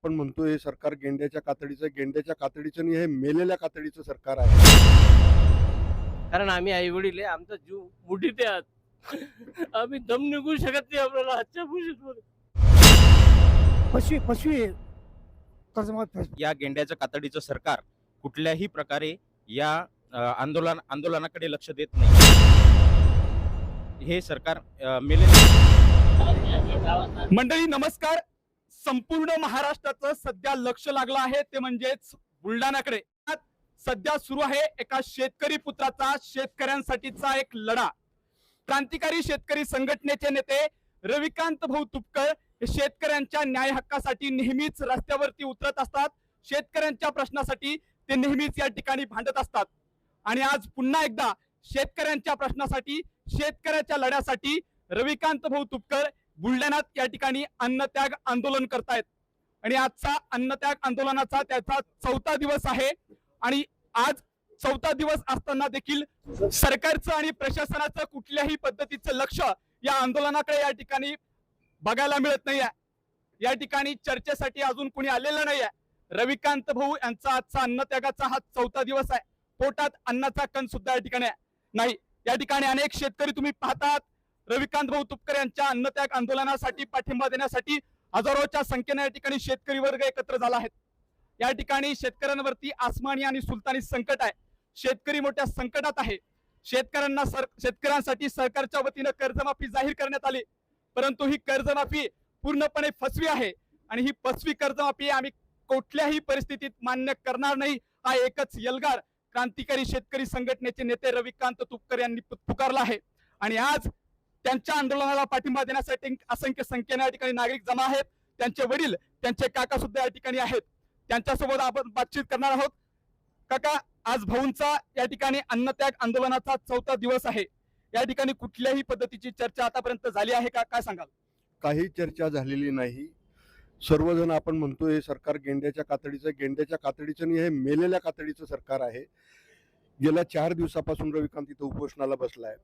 आपण म्हणतो हे सरकार गेंड्याच्या कातडीचं नाही, हे मेलेल्या कातडीचं सरकार आहे. कारण आम्ही आई वडील आहे, आमचा जीव मुठीत आहे आज. आम्ही दम निघू शकत नाही आपल्याला आजच्या परिस्थितीमध्ये. पशवी कर्जमाफी फसवी. या गेंड्याच्या कातडीचं सरकार कुठल्याही प्रकारे या आंदोलनाकडे लक्ष देत नाही. हे सरकार मंडळी नमस्कार. संपूर्ण महाराष्ट्राचं सध्या लक्ष लागलं आहे ते म्हणजेच बुलढाण्याकडे. सध्या सुरू आहे एका शेतकरी पुत्राचा शेतकऱ्यांसाठीचा एक लढा. क्रांतिकारी शेतकरी संघटनेचे नेते रविकांत भाऊ तुपकर हे शेतकऱ्यांच्या न्याय हक्कासाठी नेहमीच रस्त्यावरती उतरत असतात. शेतकऱ्यांच्या प्रश्नासाठी ते नेहमीच या ठिकाणी भांडत असतात आणि आज पुन्हा एकदा शेतकऱ्यांच्या प्रश्नासाठी, शेतकऱ्याच्या लढ्यासाठी रविकांत भाऊ तुपकर बुलढाण्यात या ठिकाणी अन्नत्याग आंदोलन करतायत. आणि आजचा अन्नत्याग आंदोलनाचा त्याचा 4था दिवस आहे आणि आज 4था दिवस असताना देखील सरकारचं आणि प्रशासनाचं कुठल्याही पद्धतीचं लक्ष या आंदोलनाकडे या ठिकाणी बघायला मिळत नाहीये. या ठिकाणी चर्चेसाठी अजून कोणी आलेलं नाहीये. रविकांत भाऊ यांचा आजचा अन्नत्यागाचा हा 4था दिवस आहे. पोटात अन्नाचा कण सुद्धा या ठिकाणी नाही. या ठिकाणी अनेक शेतकरी तुम्ही पाहतात. रविकांत भाऊ तुपकर यांच्या अन्नत्याग आंदोलनासाठी पाठिंबा देण्यासाठी हजारोच्या संख्येने या ठिकाणी शेतकरी वर्ग एकत्र झाला आहे. या ठिकाणी शेतकऱ्यांवरती आसमानी आणि सुलतानी संकट आहे. शेतकरी मोठ्या संकटात आहे. शेतकऱ्यांसाठी सरकारच्या वतीनं कर्जमाफी जाहीर करण्यात आली, परंतु ही कर्जमाफी पूर्णपणे फसवी आहे आणि ही फसवी कर्जमाफी आम्ही कुठल्याही परिस्थितीत मान्य करणार नाही. हा एकच एल्गार क्रांतिकारी शेतकरी संघटनेचे नेते रविकांत तुपकर यांनी पुकारला आहे. आणि आज त्यांच्या आंदोलनाला पाठिंबा देण्यासाठी असंख्य संख्येने या ठिकाणी नागरिक जमा आहेत. त्यांचे वडील, त्यांचे काका सुद्धा या ठिकाणी आहेत. त्यांच्यासोबत आपण बातचीत करणार आहोत. काका, आज भाऊंचा या ठिकाणी अन्नत्याग आंदोलनाचा 4था दिवस आहे. या ठिकाणी कुठल्याही पद्धतीची चर्चा आतापर्यंत झाली आहे का, काय सांगाल? काही चर्चा झालेली नाही. सर्वजण आपण म्हणतो हे सरकार गेंड्याच्या कातडीचं नाही, हे मेलेल्या कातडीचं सरकार आहे. गेल्या 4 दिवसापासून रविकांत इथं उपोषणाला बसलाय.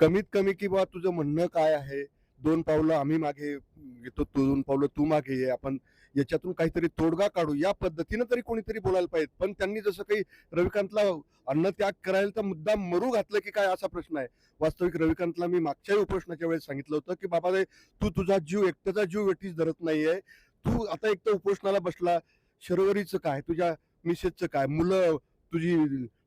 कमीत कमी की बा तुझं म्हणणं काय आहे, 2 पावलं आम्ही मागे घेतो, 2 पावलं तू मागे ये, आपण याच्यातून काहीतरी तोडगा काढू, या पद्धतीनं तरी कोणीतरी बोलायला पाहिजे. पण त्यांनी जसं काही रविकांतला अन्नत्याग करायला तर मुद्दा मरू घातलं की काय, असा प्रश्न आहे. वास्तविक रविकांतला मी मागच्याही उपोषणाच्या वेळेस सांगितलं होतं की बाबा रे, तू तुझा जीव, एकट्याचा जीव वेठीस धरत नाहीये. तू आता एक तर उपोषणाला बसला, शर्वरीचं काय, तुझ्या मिसेसचं काय, मुलं, तुझी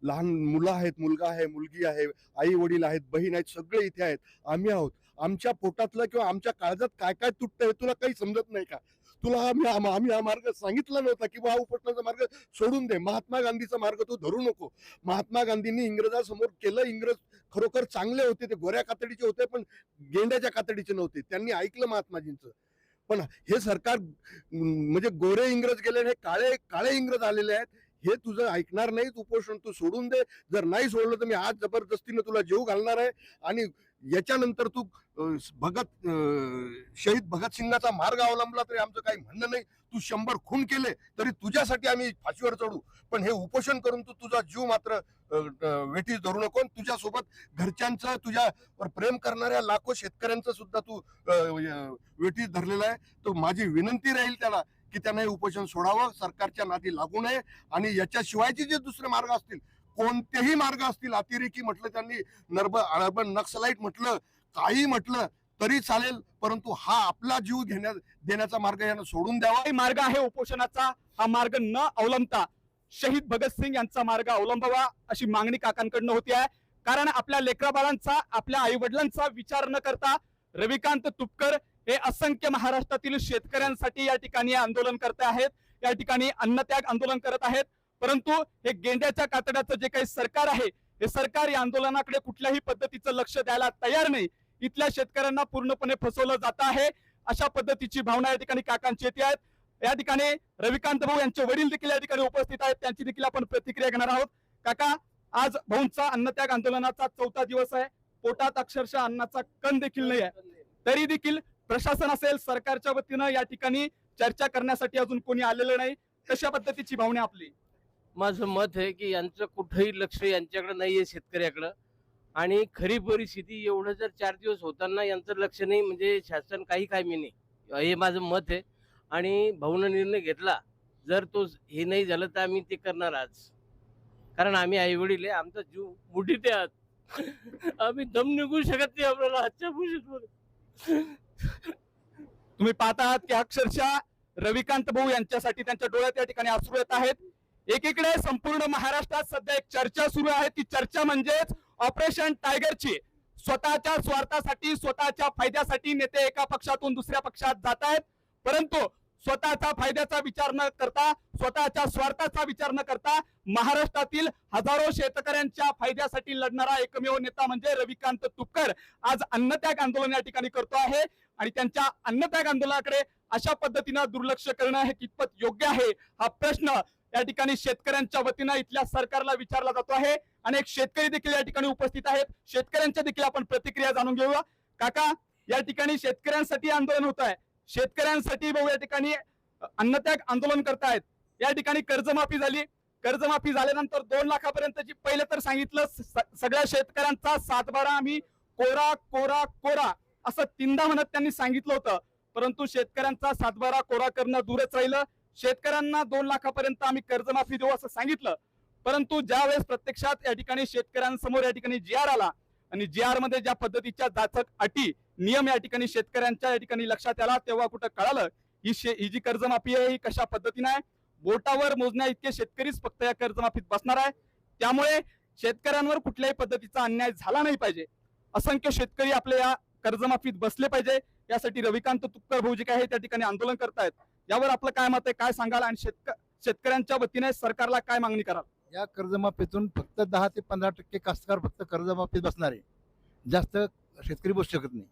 लहान मुलं आहेत, मुलगा आहे, मुलगी आहे, आई वडील आहेत, बहीण आहेत, सगळे इथे आहेत, आम्ही आहोत. आमच्या पोटातलं किंवा आमच्या काळजात काय काय तुटतंय तुला काही समजत नाही का? तुला आम्ही हा मार्ग सांगितला नव्हता की हा उपोषणाचा मार्ग सोडून दे, महात्मा गांधीचा मार्ग तू धरू नको. महात्मा गांधींनी इंग्रजासमोर केलं. इंग्रज खरोखर चांगले होते, ते गोऱ्या कातडीचे होते, पण गेंड्याच्या कातडीचे नव्हते. त्यांनी ऐकलं महात्माजींचं. पण हे सरकार म्हणजे गोरे इंग्रज गेले, हे काळे इंग्रज आलेले आहेत. हे तुझं ऐकणार नाही. उपोषण तू सोडून दे. जर नाही सोडलं तर मी आज जबरदस्तीनं तुला जीव घालणार आहे. आणि याच्यानंतर तू शहीद भगतसिंगाचा मार्ग अवलंबला तरी आमचं काही म्हणणं नाही. तू 100 खून केले तरी तुझ्यासाठी आम्ही फाशीवर चढू, पण हे उपोषण करून तू तुझा जीव मात्र वेठीस धरू नको. तुझ्यासोबत घरच्यांचं, तुझ्यावर प्रेम करणाऱ्या लाखो शेतकऱ्यांचं सुद्धा तू वेठीस धरलेला आहे. तो माझी विनंती राहील त्याला की त्याने हे उपोषण सोडावं, सरकारच्या नादी लागू नये. आणि याच्याशिवायचे जे दुसरे मार्ग असतील, कोणतेही मार्ग असतील, अतिरेकी म्हटलं त्यांनी, अर्बन नक्सलाईट म्हटलं, काही म्हटलं तरी चालेल, परंतु हा आपला जीव देण्याचा मार्ग यानं सोडून द्यावा. मार्ग आहे उपोषणाचा. हा मार्ग न अवलंबता शहीद भगतसिंग यांचा मार्ग अवलंबावा अशी मागणी काकांकडनं होती आहे. कारण आपल्या लेकराबाळांचा, आपल्या आई वडिलांचा विचार न करता रविकांत तुपकर हे असंख्य महाराष्ट्रातील शेतकऱ्यांसाठी या ठिकाणी आंदोलन करत आहेत, या ठिकाणी अन्नत्याग आंदोलन करत आहेत. परंतु हे गेंड्याच्या कातड्याचं जे काही सरकार आहे, हे सरकार या आंदोलनाकडे कुठल्याही पद्धतीचं लक्ष द्यायला तयार नाही. इथल्या शेतकऱ्यांना पूर्णपणे फसवलं जात आहे, अशा पद्धतीची भावना या ठिकाणी काकांची येते आहेत. या ठिकाणी रविकांत भाऊ यांचे वडील देखील या ठिकाणी उपस्थित आहेत. त्यांची देखील आपण प्रतिक्रिया घेणार आहोत. काका, आज भाऊंचा अन्नत्याग आंदोलनाचा 4था दिवस आहे. पोटात अक्षरशः अन्नाचा कण देखील नाही आहे. तरी देखील प्रशासन असेल, सरकारच्या वतीनं या ठिकाणी चर्चा करण्यासाठी अजून कोणी आलेलं नाही. कशा पद्धतीची भावना आपली? माझं मत आहे की यांचं कुठेही लक्ष यांच्याकडे नाहीये, शेतकऱ्याकडं. आणि खरी परिस्थिती एवढं जर 4 दिवस होताना यांचं लक्ष नाही म्हणजे शासन काही कामी नाही, हे माझं मत आहे. आणि भाऊनं निर्णय घेतला, जर तो हे नाही झालं तर आम्ही ते करणार आज. कारण आम्ही आई वडील आहे, आमचा जीव मुठीत आहे आज. आम्ही दम निघू शकत नाही आपल्याला आजच्या भूषेतमध्ये. तुम्ही पाहता आहात की अक्षरशः रविकांत भाऊ यांच्यासाठी त्यांच्या डोळ्यात या ठिकाणी अश्रू येत आहेत. एकीकडे संपूर्ण महाराष्ट्रात सध्या एक चर्चा सुरू आहे. ती चर्चा म्हणजेच ऑपरेशन टायगरची. स्वतःच्या स्वार्थासाठी, स्वतःच्या फायद्यासाठी नेते एका पक्षातून दुसऱ्या पक्षात जात आहेत, परंतु स्वतःचा फायद्याचा विचार न करता, स्वतःच्या स्वार्थाचा विचार न करता महाराष्ट्रातील हजारो शेतकऱ्यांच्या फायद्यासाठी लढणारा एकमेव नेता म्हणजे रविकांत तुपकर आज अन्नत्याग आंदोलन या ठिकाणी करतो आहे. आणि त्यांच्या अन्नत्याग आंदोलनाकडे अशा पद्धतीनं दुर्लक्ष करणं हे कितपत योग्य आहे, हा प्रश्न या ठिकाणी शेतकऱ्यांच्या वतीनं इथल्या सरकारला विचारला जातो आहे. अनेक शेतकरी देखील या ठिकाणी उपस्थित आहेत. शेतकऱ्यांच्या देखील आपण प्रतिक्रिया जाणून घेऊया. काका, या ठिकाणी शेतकऱ्यांसाठी आंदोलन होत आहे, शेतकऱ्यांसाठी भाऊ या ठिकाणी अन्नत्याग आंदोलन करतायत. या ठिकाणी कर्जमाफी झाली, कर्जमाफी झाल्यानंतर 2 लाखापर्यंतची पहिले तर सांगितलं सगळ्या शेतकऱ्यांचा 7/12 आम्ही कोरा कोरा कोरा असं 3दा म्हणत त्यांनी सांगितलं होतं, परंतु शेतकऱ्यांचा 7/12 कोरा करणं दूरच राहिलं. शेतकऱ्यांना 2 लाखापर्यंत आम्ही कर्जमाफी देऊ असं सांगितलं, परंतु ज्यावेळेस प्रत्यक्षात या ठिकाणी शेतकऱ्यांसमोर या ठिकाणी GR आला आणि GR मध्ये ज्या पद्धतीच्या जाचक अटी नियम या ठिकाणी शेतकऱ्यांच्या या ठिकाणी लक्षात आला, तेव्हा कुठं कळालं ही जी कर्जमाफी आहे ही कशा पद्धतीने आहे. बोटावर मोजण्या इतके शेतकरीच फक्त या कर्जमाफीत बसणार आहे. त्यामुळे शेतकऱ्यांवर कुठल्याही पद्धतीचा अन्याय झाला नाही पाहिजे. असंख्य शेतकरी आपल्या या कर्जमाफीत बसले पाहिजे, यासाठी रविकांत तुपकर भाऊ जे काय आहे त्या ठिकाणी आंदोलन करतायत. यावर आपलं काय मत आहे, काय सांगाल, आणि शेतकऱ्यांच्या वतीने सरकारला काय मागणी कराल? या कर्जमाफीतून फक्त 10 ते 15% कास्तकार फक्त कर्जमाफीत बसणार आहे, जास्त शेतकरी बसू शकत नाही.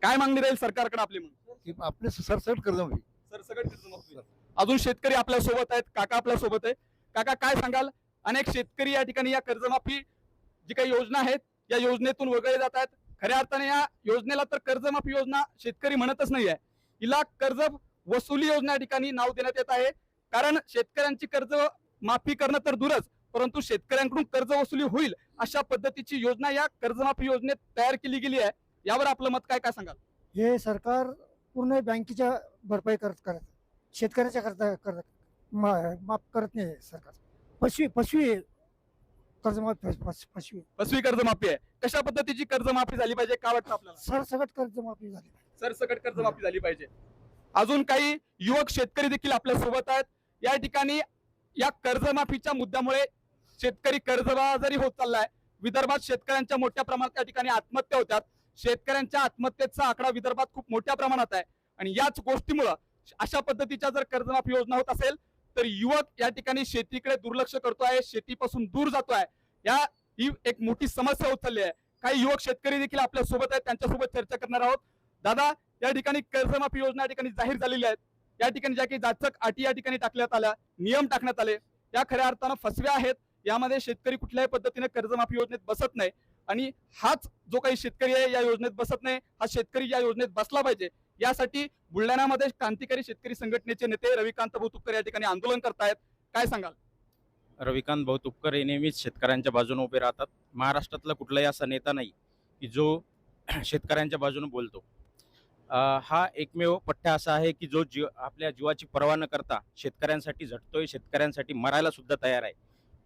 काय मागणी राहील सरकारकडे आपली? की आपले सरसकट कर्जमाफी. सरसकट कर्जमाफी. अजून शेतकरी आपल्या सोबत आहेत, काका आपल्या सोबत आहे. काका, काय सांगाल? अनेक शेतकरी या ठिकाणी या कर्जमाफी जी काही योजना आहेत या योजनेतून वगळले जात आहेत. खऱ्या अर्थाने या योजनेला तर कर्जमाफी योजना शेतकरी म्हणतच नाही आहे, हिला कर्ज वसुली योजना या ठिकाणी नाव देण्यात येत आहे. कारण शेतकऱ्यांची कर्ज माफी करणं तर दूरच, परंतु शेतकऱ्यांकडून कर्ज वसुली होईल अशा पद्धतीची योजना या कर्जमाफी योजनेत तयार केली गेली आहे. यावर आपलं मत काय सांगाल? हे सरकार पूर्ण बँकेच्या भरपाई करत शेतकऱ्याच्या करता माफ करत नाही सरकार. फसवी फसवी कर्जमाफी आहे. कशा पद्धतीची कर्जमाफी झाली पाहिजे, काय वाटतं आपल्याला? सरसकट कर्जमाफी झाली पाहिजे. सरसकट कर्जमाफी झाली पाहिजे. अजून काही युवक शेतकरी देखील आपल्या सोबत आहेत. या ठिकाणी या कर्जमाफीच्या मुद्द्यामुळे शेतकरी कर्जबाजारी होत चाललाय. विदर्भात शेतकऱ्यांच्या मोठ्या प्रमाणात या ठिकाणी आत्महत्या होतात. शेतकऱ्यांच्या आत्महत्येचा आकडा विदर्भात खूप मोठ्या प्रमाणात आहे. आणि याच गोष्टीमुळे अशा पद्धतीच्या जर कर्जमाफी योजना होत असेल तर युवक या ठिकाणी शेतीकडे दुर्लक्ष करतोय, शेतीपासून दूर जातोय. ही एक मोठी समस्या होत चालली आहे. काही युवक शेतकरी देखील आपल्या सोबत आहेत, त्यांच्यासोबत चर्चा करणार आहोत. दादा, या ठिकाणी कर्जमाफी योजना या ठिकाणी जाहीर झालेली आहेत. या ठिकाणी ज्या काही जाचक अटी या ठिकाणी टाकण्यात आल्या, नियम टाकण्यात आले, या खऱ्या अर्थानं फसव्या आहेत. यामध्ये शेतकरी कुठल्याही पद्धतीने कर्जमाफी योजनेत बसत नाही. आणि हाच जो काही शेतकरी आहे या योजनेत बसत नाही, हा शेतकरी या योजनेत बसला पाहिजे. यासाठी बुलढाण्यामध्ये क्रांतिकारी शेतकरी संघटनेचे नेते रविकांत भाऊ तुपकर या ठिकाणी आंदोलन करतायत. काय सांगाल? रविकांत भाऊ तुपकर हे नेहमीच शेतकऱ्यांच्या बाजूने उभे राहतात. महाराष्ट्रातला कुठलाही असा नेता नाही की जो शेतकऱ्यांच्या बाजूने बोलतो. हा एकमेव पठ्ठा असा आहे की जो आपल्या जीवाची पर्वा न करता शेतकऱ्यांसाठी झटतोय, शेतकऱ्यांसाठी मरायला सुद्धा तयार आहे.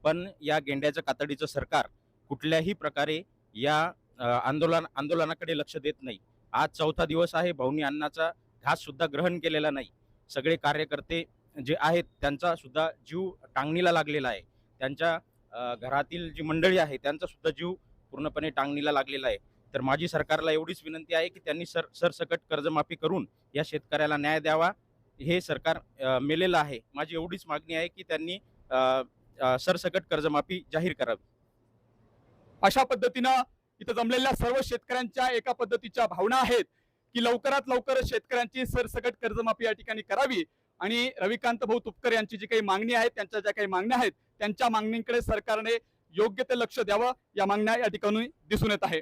पण या गेंड्याच्या कातडीचं सरकार कुठल्याही प्रकारे या आंदोलनाकडे लक्ष देत नाही. आज 4था दिवस आहे, भाऊनी अन्नाचा घास सुद्धा ग्रहण केलेला नाही. सगळे कार्यकर्ते जे आहेत त्यांचा सुद्धा जीव टांगणीला लागलेला आहे. त्यांच्या घरातील जी मंडळी आहे त्यांचा सुद्धा जीव पूर्णपणे टांगणीला लागलेला आहे. तर माझी सरकारला एवढीच विनंती आहे की त्यांनी सरसकट कर्जमाफी करून या शेतकऱ्याला न्याय द्यावा. हे सरकार मेलेलं आहे. माझी एवढीच मागणी आहे की त्यांनी सरसकट कर्जमाफी जाहीर करावी. अशा पद्धतीनं इथं जमलेल्या सर्व शेतकऱ्यांच्या एका पद्धतीच्या भावना आहेत की लवकरात लवकर शेतकऱ्यांची सरसकट कर्जमाफी या ठिकाणी करावी. आणि रविकांत भाऊ तुपकर यांची जी काही मागणी आहे, त्यांच्या ज्या काही मागण्या आहेत, त्यांच्या मागणींकडे सरकारने योग्य ते लक्ष द्यावं, या मागण्या या ठिकाणी दिसून येत आहे.